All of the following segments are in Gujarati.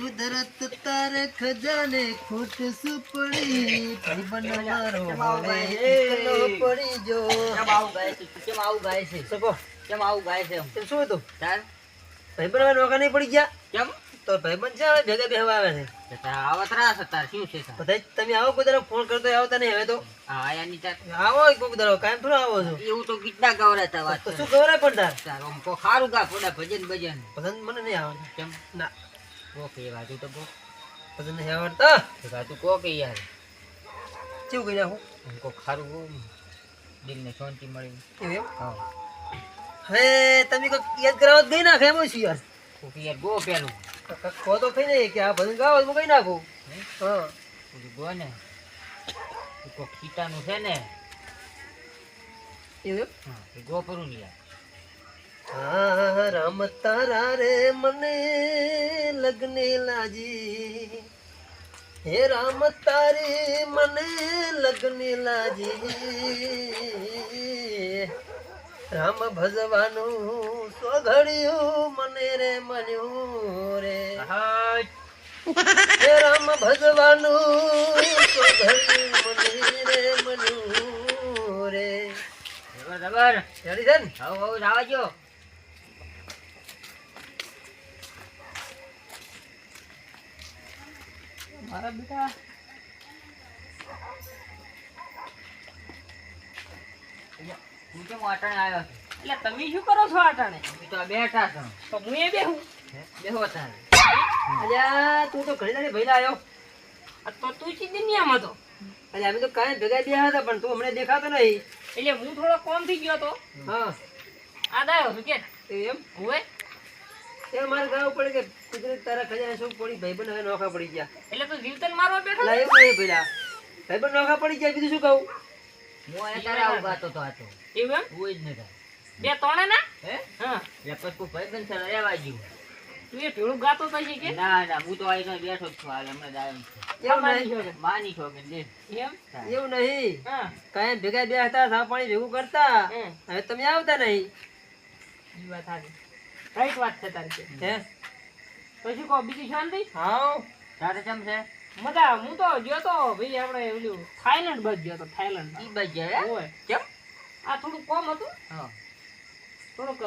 કુદરત તારે ખજાને ખોટ સુપડી ભાઈ બનવારો હવે એકલો પડી જો કેમ આવું ગાય છે સકો કેમ આવું ગાય છે તેમ શું હતું તાર ભાઈ બનવાનો વગર નહીં પડી ગયા કેમ તો ભાઈ બન છે ભેગા બેહવા આવે છે આવતરા છે તાર શું છે તાર બધા તમે આવો કોઈ દાડો ફોન કરતો આવતા નહીં હવે તો હા આયાની તાર આવો કોઈક દાડો કાયમ થોડો આવો છો એવું તો ગીતના ગવરાતા વાત તો શું ખબર પણ તાર તાર આમ કો ખારું ગા પોડા ભજન ભજન પસંદ મને નહીં આવડતું કેમ ના ઓકે વાતું તો કો પસંદ નહીં આવડતા વાતું કો કે યાર કેવું કહી નાખું આમ કો ખારું ગો દિલને શાંતિ મળી એવું એમ હા હે તમે કોઈક યાદ કરાવત ગઈ નાખે એમ છું યાર ઓકે યાર ગો પેલું કહો તો કઈ નહીં કે આ ભજન ગાવો હું કઈ નાખું હા ઓકે ગો ને કો ખીટાનું છે ને એવું એમ હા એ ગો પરું ને યાર હા રામ તારા રે મને લગને લાજી હે રામ તારી મને લગને લાજી રામ ભજવાનું સોઘડ્યું મને રે મળ્યું રે હે રામ ભજવાનું સોઘડ્યું મને રે મળ્યું રે બરાબર રેડી છે ને આવ આવ આવાજો મારા બેટા તું કેમ આટાણે આવ્યો છે એટલે તમે શું કરો છો આટાણે અમે તો આ બેઠા છો તો હું એ બેહું બેહો તારે અલ્યા તું તો ઘણી દાડી ભઈલા આવ્યો આ તો તું ચી દુનિયામાં તો અલ્યા અમે તો કાંઈ ભેગા બેહ્યા હતા પણ તું હમણાં દેખાતો નહીં એટલે હું થોડો કોમ થઈ ગયો તો હા આ દાયો છું કે એમ હોય એ મારે ગાવું પડે કે કુદરત તારા ખજાને શું પડી ભાઈબંધ હવે નોખા પડી ગયા એટલે તું જીવતન મારવા બેઠો અલા એવું નહીં ભઈલા ભાઈબંધ નોખા પડી ગયા બીજું શું કહું હું અહીંયા તારે આવું ગાતો તો આ તો એવું એમ હોય જ નહીં તારે બે તોણે ના હે હા એટલે પછી તું ભાઈબંધ છે રહેવા જેવું તું એ ભેળું ગાતો તો છે કે ના ના હું તો અહીં બેઠો જ છું હાલ હમણાં જ આવ્યો છું એવું નહીં માની છો કે દે એમ એવું નહીં હા કાંઈ ભેગા બેહતા સા પાણી ભેગું કરતા હમ. હવે તમે આવતા નહીં ઈ વાત સાચી રાઈટ વાત છે તારી કે. હે તો શું કહો બીજી શાંતિ હા તારે કેમ છે મજા હું તો ગયો તો ભાઈ આપણે ઓલું થાઈલેન્ડ બસ ગયો તો થાઈલેન્ડ ઈ બાજુ હે હોય કેમ આ થોડું કોમ હતું હા થોડોક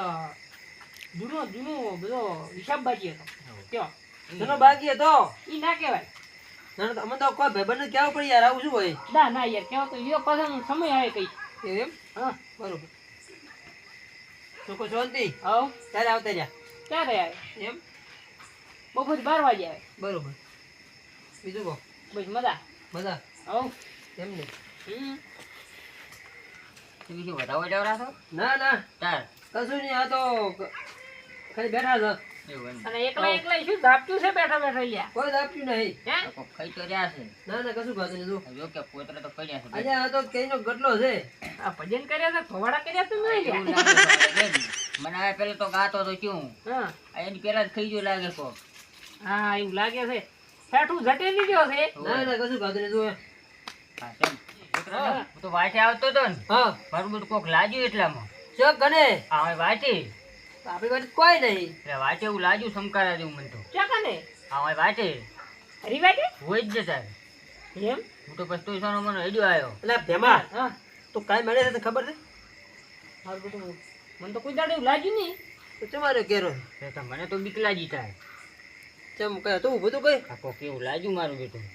જૂનો બધો હિસાબ બાકી હતો કયો જૂનો બાકી હતો ઈ ના કહેવાય ના તો અમે તો કોઈ ભાઈબંધ કેવું પડી યાર આવું શું હોય ના ના યાર કેવો તો યો પાછો સમય આવે કઈ એવું એમ હા બરોબર શું શાંતિ આવ ત્યારે આવતા રહ્યા ક્યારે આવે એમ બપોર 12 વાગે આવે બરોબર બીજું કહો બસ મજા બધા આવ એમ ને તું શું વધાવો જવરા છો ના ના તાર કશું નહીં આ તો ખાલી બેઠા છે એવું એમ અને એકલા શું ધાપટ્યું છે બેઠા બેઠા લ્યા કોઈ દાપ્યું નહીં હે તો ખાઈ તો રહ્યા છે ના ના કશું ખાતું નહીં તું જો કે પોતરા તો પડ્યા છે આજે આ તો કઈનો ગટલો છે આ ભજન કર્યા છે ફવાડા કર્યા તો નહીં એવું લ્યા લાગે છે બેન. મને આ પેલો તો ગાતો તો ક્યું હા આ એની પેલા જ ખાઈ ગયો લાગે કોક હા એવું લાગે છે હેઠું જટે લીધો છે ના ના કશું ખાતું નહીં તું હા કેમ પોતરા ને? હું તો વાટે આવતો તો ને હા મારું બધું કોક લાગ્યું એટલામાં ચક ગને આ હવે વાટે આપણી વાત કોઈ નહીં એટલે વાટે એવું લાગ્યું સમકારા જેવું મને તો ચાકા ને આ હવે વાટે હરીવાટે હોય જ જતા એમ હું તો પછી તું સોનો મને હેડ્યો આવ્યો એટલે ભેમા હા તું કાંઈ મળે છે તને ખબર છે મારું બધું મને તો કોઈ દાડે એવું લાગ્યું નહીં તો તમારે કેરો એટલે તો મને તો બીક લાગી થાય ચમ કહે તું ઊભું તું કઈ આ કોક એવું લાગ્યું મારું બેટું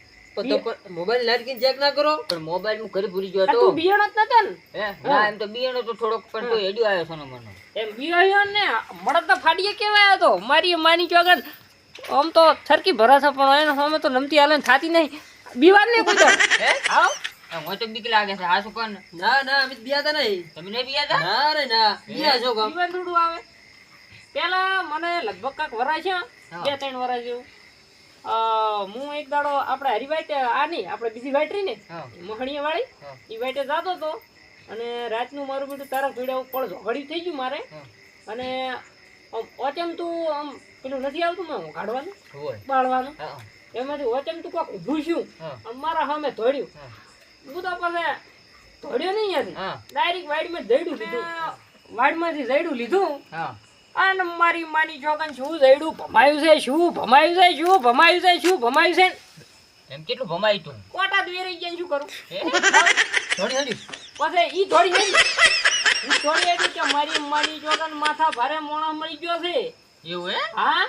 મોબાઈલ લાઈટ કીને ચેક ના કરો પણ મોબાઈલ હું ઘરે ભૂલી ગયો આ હતો તું બિયાણો જ નતો ને હે ના એમ તો બીએનો તો થોડોક પણ તો હેડ્યો આવ્યો સોનો મને એમ બિયાણ્યો ને મળદ તો ફાડીએ કેવાય હતો મારી માની ચોગન આમ તો સરકી ભરાશે પણ એને સામે તો નમતી હાલે ને થાતી નહીં બીવાર ને કોઈ દાડે. હે આવ હું તો બીક લાગે છે આ શું કોણ ના ના અમે બિયાતા નહીં તમે નહીં બીયા હતા ના રે ના બિયા છો કામ બીવાર થોડું આવે પેલા મને લગભગ કાંક વરાય છે હા. 2-3 વરાય જેવું હું એક દાડો આપણે હરિવાઈટ આ નહીં આપણે બીજી વાઈટ રહી ને હા મહણીયા વાળી હા. એ વાઈટે જતો હતો અને રાતનું મારું બેટું તારા ભીડા ઉપર ઝઘડ્યું થઈ ગયું મારે હા. અને ઓચમતું આમ પેલું નથી આવતું ને કાઢવાનું હોય બાળવાનું હા એમાંથી ઓચમતું કોક ઊભું છું હા અને મારા સામે ધોડ્યું હા હું તો પાસે ધોડ્યો નહીં ત્યાંથી હા ડાયરેક્ટ વાઈડમાં જઈડું લીધું વાઈડમાંથી જઈડું લીધું હા અને મારી માની છોકન શું જઈડું ભમાયું છે, શું ભમાયું છે, શું ભમાયું છે, શું ભમાયું છે. એમ કેટલું ભમાઈ તું કોટા દવેરી ગયા શું કરું હે? થોડી હડી પછી ઈ થોડી નહીં ઈ થોડી એવી કે મારી માની છોકન માથા ભારે મોણા મળી ગયો છે. એવું હે હા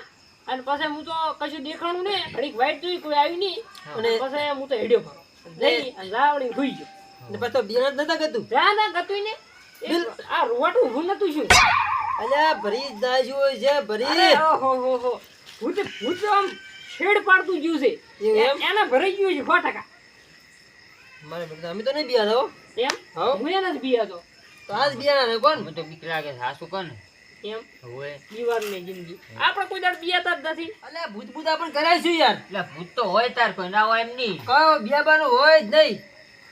અને પછી હું તો કશું દેખાણું ને ઘડીક વાઈટ જોઈ કોઈ આવ્યું નહીં અને અને- પછી હું તો હેડ્યો ભરો જઈ અને જાવડી હુઈ ગયો. ને પછી તો બિયારણ જ નતા કરતું. ત્યાં ના ગતું ને આ રોટ ઊભું નતું શું. અલ્યા ભરી જ દાજ્યું હોય છે ભરી. અરે ઓહો હો હો ભૂત ભૂત તો આમ છેડ પાડતું ગયું છે. એવું એમ? એને ભરાઈ ગયું છે 100%. મારે બેટા અમે તો નહીં બિયારા હો. એમ હા. હું એને જ બિયાતો તો આજ બિયારા ને કોણ? મને તો બીક લાગે છે હાસુ કોણ એમ હોવે દીવારની જિંદગી આપણે કોઈ દાડ બિયાતા જ નથી. અલ્યા ભૂત ભૂત આપણે કરાઈશું યાર. એટલે ભૂત તો હોય તાર કોઈ ના હોય એમ નહીં કયો બિયાબાનું હોય જ નહીં.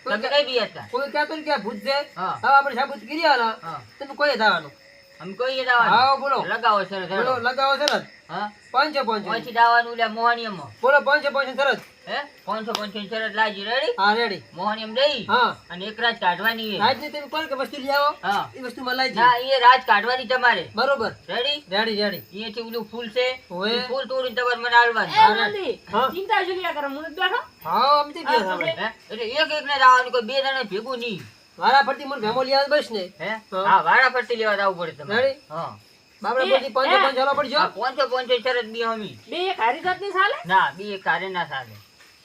કોઈ તમે કઈ બી હતા કોઈ કહેતું ને કે આ ભૂત છે. હા હવે આપણે સાબુત કરી આલા. હા તમે કોઈ દાવાનું. અમે કહીએ હા દાવાનું બોલો. લગાવો સરસ બોલો લગાવો સરસ. હા 500 પછી દાવાનું લે મોહનીયમ બોલો 500 સરસ. હે 550 શરત લાજી રેડી હા રેડી. મોહનીયમ દઈ હા અને એક રાત કાઢવાની છે રાત ને તમે કોણ કે વસ્તુ લઈ આવો. હા એ વસ્તુ માં લાવી ના દઈએ. એ રાત કાઢવાની તમારે બરોબર. Ready ready ready. અહીંયાથી ઓલું ફૂલ છે ઓય. એ ફૂલ તોડીને તમારે મને આલવાનું એ નંદી હા. ચિંતા શું કર્યા કરે હું નથી બેઠો. હા અમે તો ગયા આપણે- સાંભળે. હે એટલે એક ને દાવાનું કોઈ બે જણા ભેગું નહીં મારા ફરતી મને ભેમો લઈ આવે બસ ને. હે હા. હા વારા ફરતી લેવા જવું પડે તમારે રેડી? હા બાપડે એ, બધી 500 ચાલો પડશે. આ 550 શરત બી હમી બે એક હારી જાતની ચાલે. ના બી એક કારે ના સાલે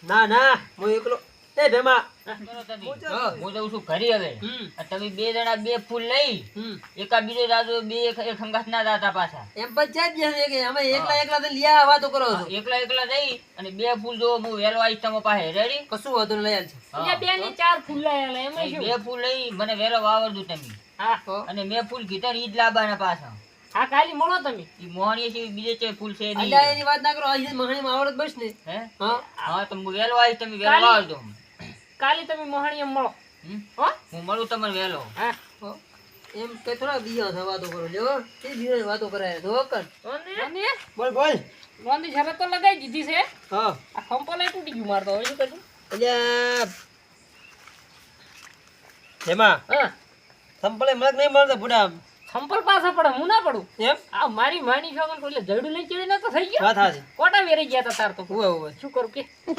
ના ના હું એકલો. એ ભેમા. કરો તમે. હા. હું જઉં છું ઘરે હવે હમ આ તમે બે જણા બે ફૂલ લઈ હમ એકા બીજો દાદો બે એક હંગાત ના દાતા પાછા એમ પછી જાય જ છે કે અમે એકલા એકલા તો લઈ આવ્યા વાતો કરો છો. એકલા એકલા જઈ અને બે ફૂલ જો હું વેલો આવીશ તમારા પાસે રેડી કશું વાંધો નહીં, લઈ આલ છે. અહીંયા બે ને 4 ફૂલ લાયેલા એમાં શું. બે ફૂલ લઈ મને વેલો વાવરદું તમે હા હો. અને મેં ફૂલ કીધા ને ઈ જ લાવવાના પાછા હા કાલી મળો તમે. ઈ મોહનીય છે બીજે છે ફૂલ છે નહીં અલ્યા એની વાત ના કરો. આજે મહાણીમાં આવડત બસ ને. હે હા હા તો હું વેલો આવીશ તમે વેલો કાલી- વાવરજો કાલી તમે મોહણીએ મળો. હમ? હો હું મળું તમને વેલો હા હો. એમ કે થોડા બીજા છે વાતો કરો લ્યો. એ બીજાની વાતો કરાય તો કર. અને બોલ બોલ. મોંધી શરત તો લગાઈ દીધી છે. હા આ ખંપો તૂટી ગયું મારતો હવે શું કરશું. અલ્યા જેમાં હા સંપલે મળક નહીં મળતો બુડા. ખંપલ પાછા પડે હું ના પડું. એમ આ મારી માની છોકન એટલે જડું લઈ ચડી નતો થઈ ગયો. વાત હાજી. કોટા વેરી ગયા તા તાર તો. ઉવે ઉવે. શું કરું કે એ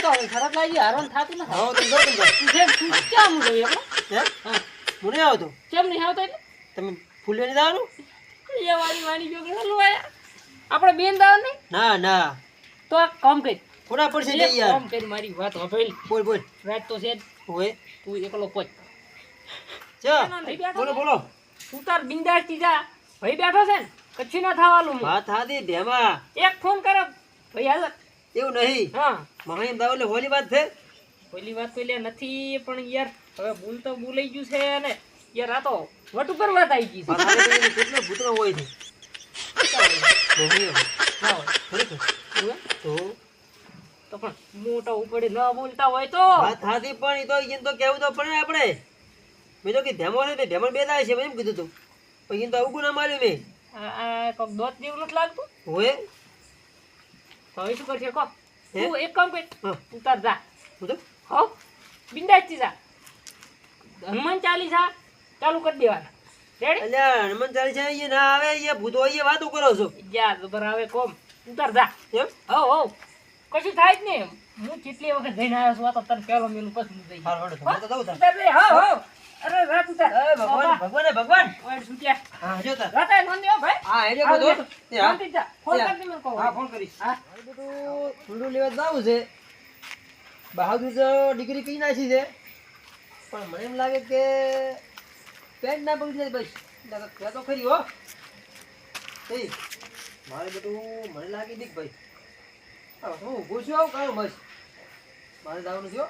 તો હવે શરત લાગી હારણ થાતું નથી. હા તમે કરો તમે કરો. તું જેમ તું ક્યાં હું જોઈ આપણો. હે હા હું નહીં આવતો. કેમ નહીં આવતો એટલે તમે ફૂલ લેને દાવાનું. એ મારી માની છોકરી હલવા આયા. આપણે બેન દાવ નહીં ના ના તો આ કામ કરી. થોડા પડશે એક જઈ યાર. કામ કરી મારી વાત સાંભળ. બોલ બોલ. રાત તો છે જ. ઓએ તું એકલો પોચ. ચા ભાઈ બેઠો બોલો છે? બોલો. તું તાર બિંદાસ થી જા. ભાઈ બેઠો છે ને કચ્છી ના થવાનું. વાત હાથી ભેમા. એક ફોન કરો ભાઈ હાલ. એવું નહીં. હા મહાણીમ દાવ એટલે હોલી વાત છે. પેલી વાત પેલી નથી પણ યાર હવે ભૂલ તો ભૂલાઈ ગયું છે ને યાર આ તો વટ ઉપર વાત આવી ગઈ છે. વાત હાથી તો કેટલો ભૂતરો હોય છે. નહીં હોય. ના હોય. ખરેખર. એવું એમ? તો તો પણ મોટા ઉપડે ન બોલતા હોય તો વાત હાથી પણ ઈ તો ઈન તો કેવું તો પડે ને આપણે. મેં તો કે ધેમો છે તે ધેમો બે દાય છે મેં એમ કીધું તું. પણ ઈન તો આવું ના માર્યું મેં. આ કોક દોત જેવું નથી લાગતું. હોય તો હવે શું કરશે કહો. હે? તું એક કામ કર હા તું તાર જા. હું તો હો બિંદાસ થી જા. હનુમાન ચાલીસા ચાલુ કરી દેવાના. રેડી અલ્યા હનુમાન ચાલીસા ઈ ના આવે ઈ ભૂતો ઈ વાતો કરો છો. જા જબર આવે કોમ તું તાર જા. એમ હો હો કશું થાય જ નહીં. હું કેટલી વખત જઈને આવ્યો છું આ તો તને પહેલો મેલું પછી જઈ હાલ વડો તો તો દઉં તાર. ઉતાર દે હો હો અરે રાત ઉતાર એ ભગવાન ભગવાન એ ભગવાન. ઓય સુટ્યા હા જો તાર. રાતા નોંધી હો ભાઈ હા હેડ્યો બધો. એ હા. નોંધી જા ફોન એ હા. કરી દે મને કહો હા ફોન કરીશ. હા મારે બધું ઠંડુ લેવા જાવું છે. બહાદુર તો ડિગ્રી કઈ નાખી છે પણ મને એમ લાગે કે પેન્ટ ના બગડી જાય બસ ત્યાં તો ખરી હો. એ મારે બધું મને લાગે દીક ભાઈ. હા હું ઊભું છું આવું કામ બસ મારે જવાનું છે હો.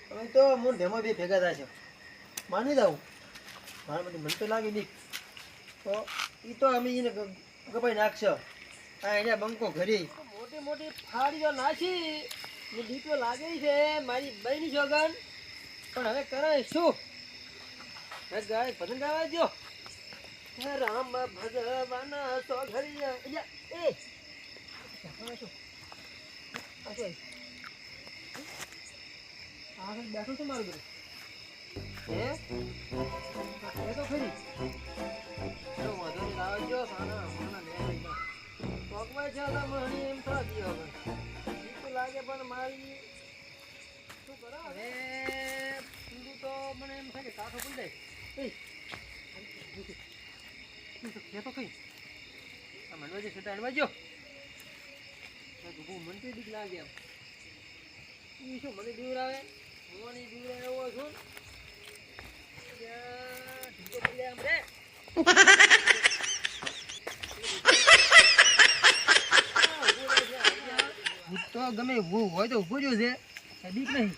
હવે તો હું ધેમો બે ભેગા થાય છે માની દઉં મારે બધું મને તો લાગે દીક તો એ તો અમે એને ગપાઈ નાખશો. હા એને બંકો ઘરી મોટી મોટી ફાડીઓ નાખી ને દીકરો લાગે છે મારી બહેની જોગન. પણ હવે કરે શું હવે ગાય ભજન ગાવા જો. હે રામ ભગવાન સો ઘરી અલ્યા, એ આ શું? આ શું? આ શું બેઠું છે મારું બધું હે એ તો ખરી ચલો વાંધો નહીં લાવજો. તો કઈ આ મનવાજે સેટા અડવાજો મને તો બીક લાગે એમ ઈ શું મને બીવરાવે હું નહીં બીવરાવ્યો છું ઢીકો પડી જાય આમ રે તો ગમે ઊભું હોય તો ઊભું જ છે બીક નહીં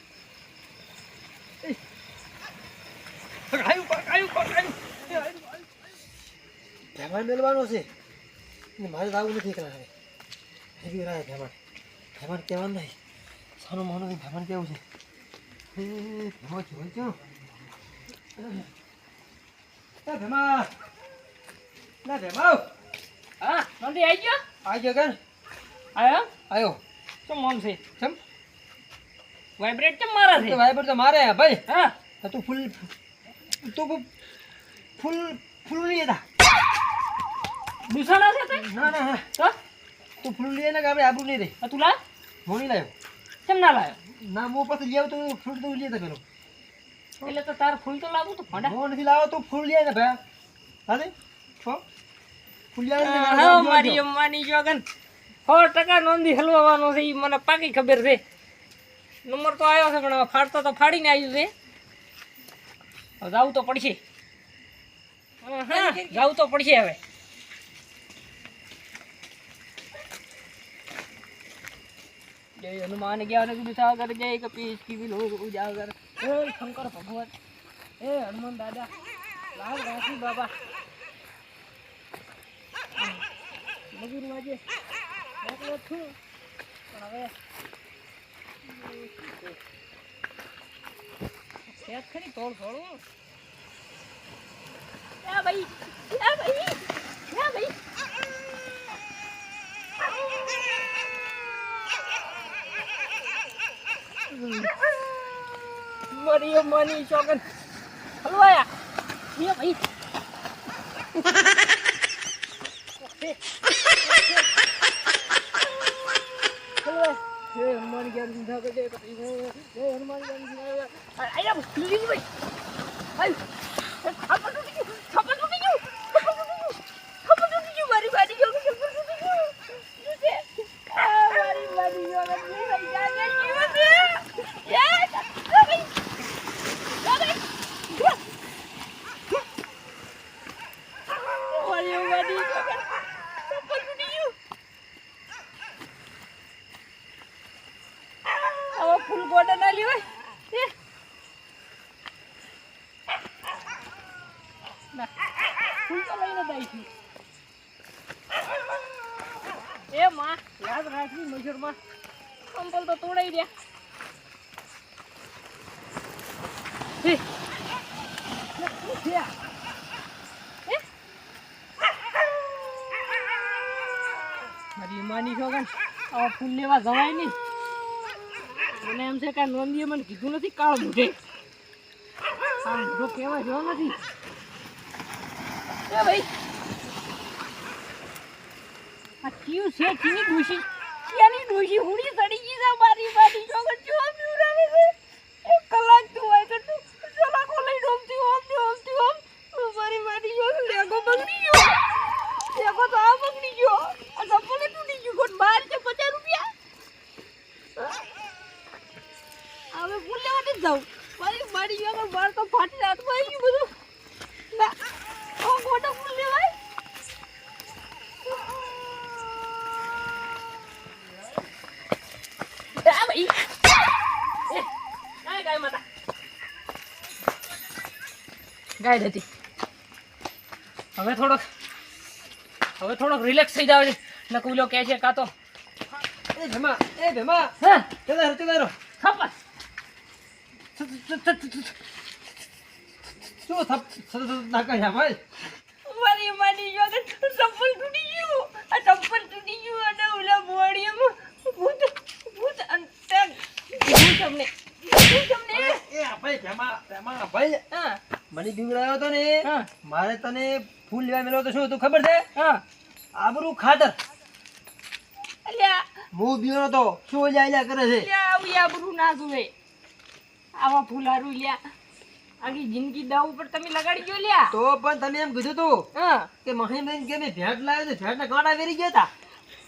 ભેમાન મેળવાનો છે મારે લાવવું નથી એકલા હવે હેવી રાય ભેમાન કહેવાનું નહીં સાનું માનું નહીં ભેમાન કેવું છે ભેમા જોઈ છો ભેમા ના ભેમા હા નંદી આવી ગયો કર આવ્યો શું મોમ છે કેમ વાઇબ્રેટ કેમ મારા છે વાઇબ્રેટ તો મારે ભાઈ હા તું ફૂલ નહીં લેતા દુસાણા છે તે ના ના તો તું ફૂલ લઈએ ને કે આપણે આબરું નહીં રહે તું લાવ હું નહીં લાવ્યો કેમ ના લાવ્યો ના હું પાસે લઈ આવું તો ફૂલ તો લઈએ પેલો એટલે તો તાર ફૂલ તો લાવું તો ફોડા હું નથી લાવો તો ફૂલ લઈએ ને ભાઈ હાલે ફૂલ હા મારી અમ્માની જોગન 100% નોંધી હલવાનો છે ઈ મને પાકી ખબર છે નંબર તો આવ્યો છે પણ હવે ફાડતો તો ફાડીને આવ્યું છે હવે જાવું તો પડશે હા જાવું તો પડશે હવે જય હનુમાન જ્ઞાન ગુરુ સાગર જય કપીશ की विलो उजागर हे शंकर भगवान हे हनुमान दादा लाल राशि बाबा મજૂર વાજે એકલો છું પણ હવે સેટ ખરી તોડ થોડું ભાઈ મરી મની ચોકન હલવાયા ભાઈ हनुमान ज्ञान सिंधा कर जय हनुमान ज्ञान सिंधा आया लीली भाई आई छापा टूटी गई मारी बाड़ी जो छापा टूटी गई मारी बाड़ी जो भाई जाने की मत ये भाई मारी बाड़ी छापा टूटी गई अब फूल गोटा ना लियो ना फूल तो लઈને દઈ છું એ માં યાદ રાખી મજૂર માં કંપલ તો તોડાઈ દે હે મારી માની છોકન આ ફૂલ લેવા જવાય નહીં મને એમ છે કે નોંધીએ મને કીધું નથી કાળ મૂઠે હા મૂઠો કહેવા જો નથી એ ભાઈ આ ક્યું છે કીની ડોશી ક્યાંની ડોશી હુડી સડી ગઈ છે મારી બાડી જોગર જો બીવરાવે છે 1 કલાક તું હોય તો તું સલાખો લઈ ડોમતી ઓમ મારી બાડી જોગર લેગો બગડી ગયો લેગો તો આ બગડી ગયો આ સપને તૂટી ગયું કોટ બાર છે 50 રૂપિયા હવે ફૂલ લેવા નથી જાઉં મારી બાડી વગર બાર તો ફાટી હાથમાં આવી ગયું બધું ના મોટા ફૂલ લેવાય ભાઈ ગાય માતા ગાય હતી હવે થોડોક રિલેક્સ થઈ જાવ છે નકુલો કહે છે કાતો એ ભેમા હા ચલારો ખપસ શું થપ નાખા ભાઈ મારી માની જોગર ચપ્પલ તૂટી ગયું આ ચપ્પલ તૂટી ગયું અને ઓલા બોડીમાં ભૂત અંતર તમને એ ભાઈ ભેમા ભાઈ હા મને બીવરાયો તો ને હા મારે તને ફૂલ લેવા મેલો તો શું તું ખબર છે હા આબરૂ ખાતર અલ્યા હું બીવરો તો શું જાય કરે છે આવું આબરૂ ના જોવે આવા ફૂલારું લ્યા આખી જિંદગી દાવ ઉપર તમે લગાડી ગયો લ્યા. તો પણ તમે એમ કીધું તું હા કે મહીમબેન કે મેં ભેટ લાવ્યો તો ભેટના કાંટા વેરી ગયા હતા.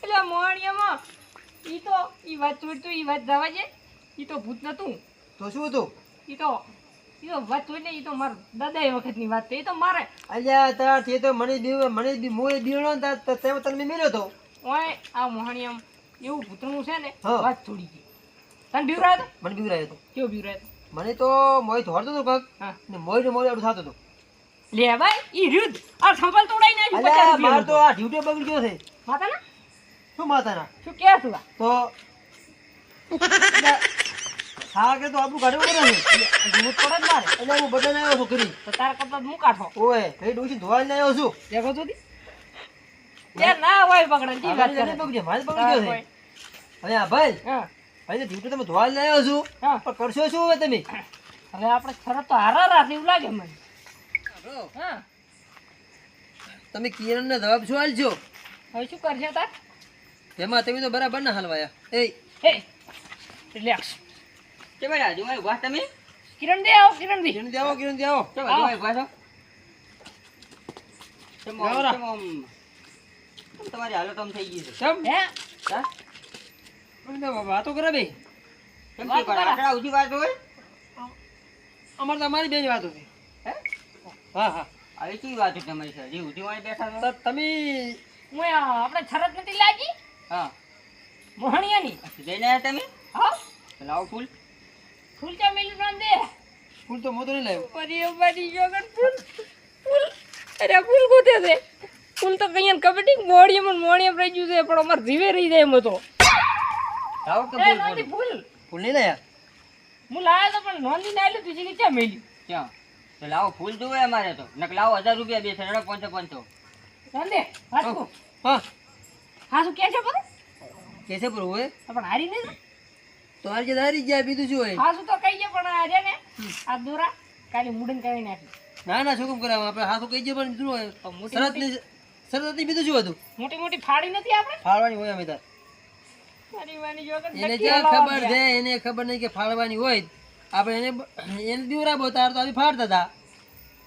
એટલે મોહણિયામાં ઈ તો ઈ વાત છોડતું ઈ વાત જવા દે. ઈ તો ભૂત નતું. તો શું હતું? ઈ તો વાત છોડ ને ઈ તો મારા દાદા એ વખતની વાત છે. ઈ તો મારે અલ્યા તાર તે તો મોએ બીવડો ને તાર તેમ તને મેલ્યો તો. ઓય આ મોહણિયામ એવું ભૂતનું છે ને હા. વાત છોડી ગઈ. તને બીવરાયો તો? મને બીવરાયો હતો. કેવો બીવરાયો તો? મને તો મોય ધોડતો હતો કાક હા ને મોય આડું થતો હતો. લે ભાઈ ઈ રીત આ સંભાળ તોડાઈ નાખ્યું. અલ્યા 50 માર રૂપિયાનું તો આ ડ્યુટી બગડી ગયો છે. માતા ના શું માતાના? શું કે તું આ? તો હા કે તો આપણું કાઢવું પડે છે. ભૂત પડે જ મારે. એટલે હું બધાને આવ્યો છું કરી. તો તારા કરતા હું કાઢો ઓય એ ડોસી ધોવાઈને આવ્યો છું. દેખો તો દી તે ના હોય પકડે જી વાત મારે કરે. બગડી ગયો, મારે બગડી ગયો છે. હવે આ ભાઈ હા ભાઈ તો ડ્યુટી તમે ધોવાઈને આવ્યો છું હા પણ કરશો શું હવે તમે? હવે આપણે શરત તો હારા રાત એવું લાગે મને. હા તમે કિરણને જવાબ શું આલજો? હવે શું કરશે તાર? એમાં તમે તો બરાબર ના હાલવાયા. એ હે રિલેક્સ. કે ભાઈ આજુ ભાઈ ઉભા તમે કિરણ દે આવો કિરણ દે. કિરણ આવો કિરણ આવો. કે ભાઈ ભાઈ ઉભા છો લાવરા. તમારી હાલત આમ થઈ ગઈ છે કેમ? હે હા? મને વાતો કરે બે. કેમ વાત કે કરો. આટલા ઊંચી વાત હોય અમારે તો અમારી બેની વાતો છે. હે હા હા આવી કેવી વાત છે તમારી સાથે જે ઊંચી વાળી બેઠા છો તો તમે હું આપણે શરત નથી લાગી હા મોહણિયાની. જઈને આવ્યા તમે હા તો લાવો ફૂલ ફૂલ ચામેલી નામ દે. ફૂલ તો મોતો નહીં લાવ્યો. બરી જોગન ફૂલ ફૂલ અરે ફૂલ કોતે છે? ફૂલ તો કઈયા કબડ્ડી મોડિયમ રહી ગયું છે પણ અમાર જીવે રહી જાય એમ તો. લાવો કે એ ફૂલ નોંધી ફૂલ ફૂલ નહીં લાયા. હું લાવ્યો તો પણ નોંધી ના આલ્યું તુજી કે ક્યાં મેલ્યું? ક્યાં તો લાવો ફૂલ જોવે અમારે તો નક લાવો 1000 રૂપિયા બે છે 500 નોંધે હાચું હા હાચું કે છે પર કેસે પર હોય પણ હારી નહીં ને? તો આજે હારી ગયા બીજું શું હોય? હાચું તો કઈ છે પણ આ રે ને આ દોરા કાલે મુડન કાઢી નાખી. ના ના શું કામ કરાવવા આપણે હાથું કહી દઈએ પણ બીજું હોય. તો મોટી શરત ની શરત ની બીજું શું હતું? મોટી મોટી ફાડી નથી આપણે? ફાળવાની હોય અમે તાર. મારી વાની જોગન એને નક્કી ક્યાં હલાવવા ખબર છે? એને ખબર નહીં કે ફાળવાની હોય. આપણે એને દીવરાબો તાર તો આવી ફાડતા હતા.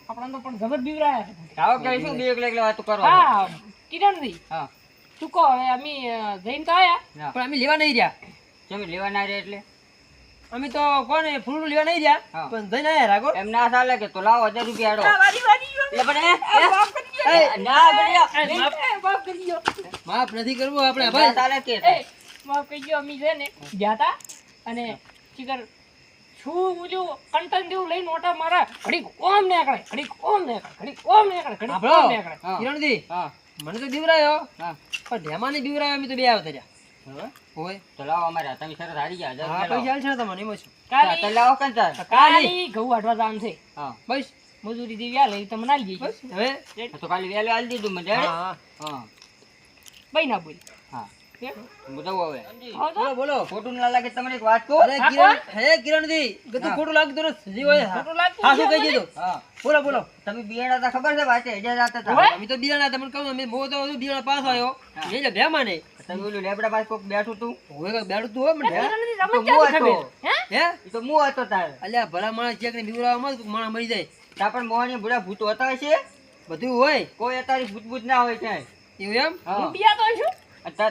આપણને તો પણ જબર બીવરાયા છે. લાવો કે શું બે એકલા વાતો કરો હા કિરણજી હા શું કહો હવે અમે જઈને તો આયા ના પણ અમે લેવા નહીં રહ્યા. કેમ લેવા ના રે એટલે અમે તો કોને ફૂલ લેવા નહીં રહ્યા હા. પણ જઈને આયા રાખો. એમ ના ચાલે કે તો લાવો 1000 રૂપિયા આડો વારી વારી એટલે પણ માફ કરી દો. એ ના બળિયા માફ કરી દો. માફ નથી કરવું આપણે ના ભાઈ. ચાલે કે એ માફ કરી દો. અમે છે ને ગયા તા અને ચીકર શું ઓલું કંટન જેવું લઈને ઓટા મારા ઘડીક ઓમ નીકળે ઘડીક ઓમ નીકળે ઘડીક ઓમ નીકળે ઘડીક આપણો. ઓમ નીકળે. હા કિરણજી હા મને તો દીવરાયો હા પણ ઢેમાની દીવરાયો અમે તો બે આવતા રહ્યા. હવે હોય તો લાવો અમારે તમે શરત હારી ગયા 1000 હા રૂપિયા પૈસા આલશે ને તમને એમાં શું? લાવો તો લાવો કંઈ ચાલ કાલી ઘઉં વાટવા જવાનું છે. હા બસ મજૂરી દેવી આલે ઈ તમને આલી બસ જઈએ. હવે તો કાલે વેલો આલી દીધું મને હા રેડી? હા હા બઈ ના બોલી. હા હે? બતાવો હવે આવો તો. બોલો બોલો. ખોટું ના લાગે તમને એક વાત કહું અરે હા, કિરણ હે કિરણજી કતું હા. ખોટું લાગતું નથી. હજી હોય ખોટું લાગતું હા શું નથી કહી અમને? દીધું? હા બોલો બોલો. તમે બિયાણા હતા ખબર છે વાંચે હજાર હતા તા. ઓય. અમે તો બિયાણા તમને કહું અમે બહુ તો બિયાણા પાસ આવ્યો હા. એટલે ભેમાને તમે ઓલું લેબડા પાસે કોક બેઠું તું હોય કે બેડું તું હોય મને હે? કિરણજી તો તમને હું ક્યાંથી હતો. ખબર? હે? હે એ તો હું હતો તાર અલ્યા ભલા માણસ ચેક ને બીવરાવામાં કોઈક માણસ મરી જાય તા પણ મોહની બુડા ભૂતો હતા છે બધું હોય કોઈ અતારી ભૂત ભૂત ના હોય ક્યાંય એવું એમ. હા હું બિયા તો છું.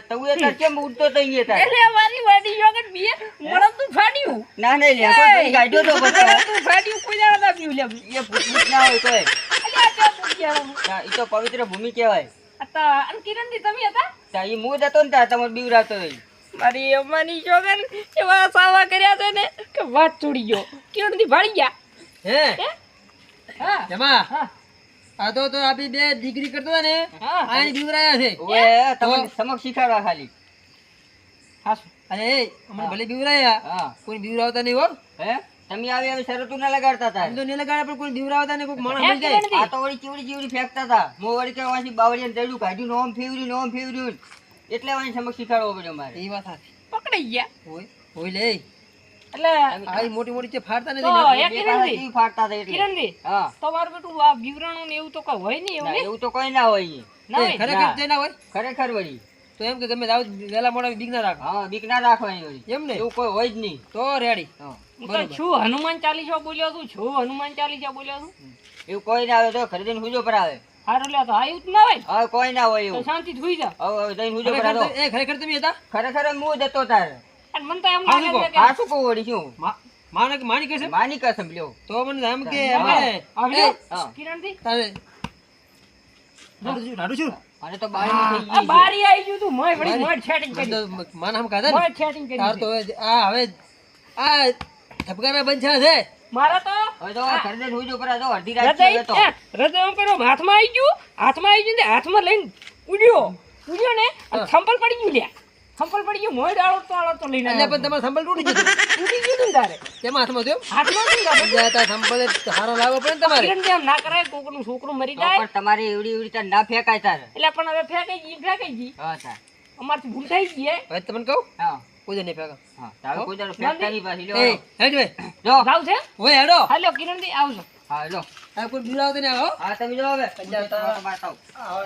તું એ તાર કેમ ઉડતો તો અહીંયા તાર એટલે મારી વાડી જોગન બિયા મળમ તું ફાડ્યું. ના નહીં લે કોઈ ભાઈ ગાડ્યો તો મળમ પછી તું ફાડ્યું કોઈ દાડા ના પીવું લે. એ ભૂત ભૂત ના હોય તોય અલ્યા આ ક્યાં પૂછ્યા? ના, ઈ તો પવિત્ર ભૂમિ કહેવાય અતા અન કિરણજી તમે હતા? તા ઈ મૂળ હતો ને તાર તમારે બીવરાતો હોય મારી અમ્માની જોગન એવા સાવા કર્યા છે ને કે વાત છોડી ગયો. કિરણજી ભાળી ગયા. હે હે? હા એમાં હા આ તો આપી બે ડિગ્રી કરતા હતા ને હા આની બીવરાયા છે. ઓએ તમને સમક્ષ શીખાડવા ખાલી હાસુ. અરે એ અમને ભલે બીવરાયા હા કોઈ બીવરાવતા નહીં હો. હે તમે આવી આવી શરતું ના લગાડતા તાર આમ તો નહીં લગાડે પણ કોઈ બીવરાવતા નહીં કોઈક માણસ હે મરી જાય. કિરણજી? આ તો વળી ચીવડી ચીવડી ફેંકતા હતા મો વળી કે વાંચી બાવળિયાને દડ્યું કાઢ્યું નોમ ફેવર્યું એટલે વાંચી સમક્ષ શીખાડવો પડ્યો મારે એ વાત સાચી. પકડાઈ ગયા. હોય હોય લે એટલે આવી મોટી મોટી છે ફાડતા તો નથી. એ બે પાછા કિરણજી કેવી ફાટતા હતા એટલે કિરણજી હા તમારું બેટું આ વિવરણું ને એવું તો કઈ હોય નહીં એવું ના, નહીં? એવું તો કોઈ ના હોય ના એ હોય? ખરેખર ના. તે ના હોય. ખરેખર વળી તો એમ કે ગમે તે આવું વહેલા મોડા બીક ના રાખો હા બીક ના રાખવાની વળી. એમ ને એવું કોઈ હોય જ નહીં. તો રેડી હા. હું તો છું હનુમાન ચાલીસા બોલ્યો છું હનુમાન ચાલીસા બોલ્યો છું એવું કોઈ ના આવે તો ઘરે જઈને હુજો પર આવે. હારું લ્યો તો આયું જ ના હોય હવે કોઈ ના હોય તો એવું. શાંતિથી સુઈ જા હવે જઈને હુજો પર આવો. ખરેખર તમે હતા ખરેખર હું જતો તાર. અને મને તો એમ હારું લાગે છે કે હા શું કહું વળી શું? માની કહેશે માની કસમ લ્યો. તો મને એમ કે હા. અમારે આવ્યો હા. કિરણથી તારે રાડું છું અને તો બારી થઈ આ ગઈ છે. બારી આવી ગયું તું મોય વળી મોય સેટિંગ કરી માન હમ કાઢે ને મોય સેટિંગ તાર કરી તો હવે આ ધબકારા બંછા છે મારા તો હવે તો ઘરે જઈને હુજો પર આવો. અડધી રાત હૃદય થયો તો. હૃદય આમ કર્યો, હાથમાં આવી ગયું ને હાથમાં લઈને ઉડ્યો ને અને થંપલ પડી ગયું લ્યા થંપલ પડી ગયું મોય ડાળો તો લઈને એટલે આવ્યો. પણ તમારે સંભળ તૂટી જતું તૂટી ગયું તું ને તારે તેમાં હાથમાં થયો હાથમાં શું લાગે? જાય તાર સંભળ હારો લાવવો પડે ને તમારે કિરણ જેમ ના કરાય કોકનું છોકરું મરી તો જાય પણ તમારે એવડી એવડી તાર ના ફેંકાય તાર. એટલે પણ હવે ફેંકાઈ ગઈ હા તાર. અમારથી ભૂલ થઈ ગઈ હે. હવે તમને કહું હા કોઈ નહીં ફેંકા હા તારે કોઈ દાડો ફેંકતા નહીં પાછી લ્યો. એ હેડ ભાઈ જો જાવ છે ઓય હેડો હાલો કિરણથી આવજો હા લો આ કોઈ બીજાવ તો ને આવો હા તમે જો હવે પંજાબ તમારે તો બતાવો. આવો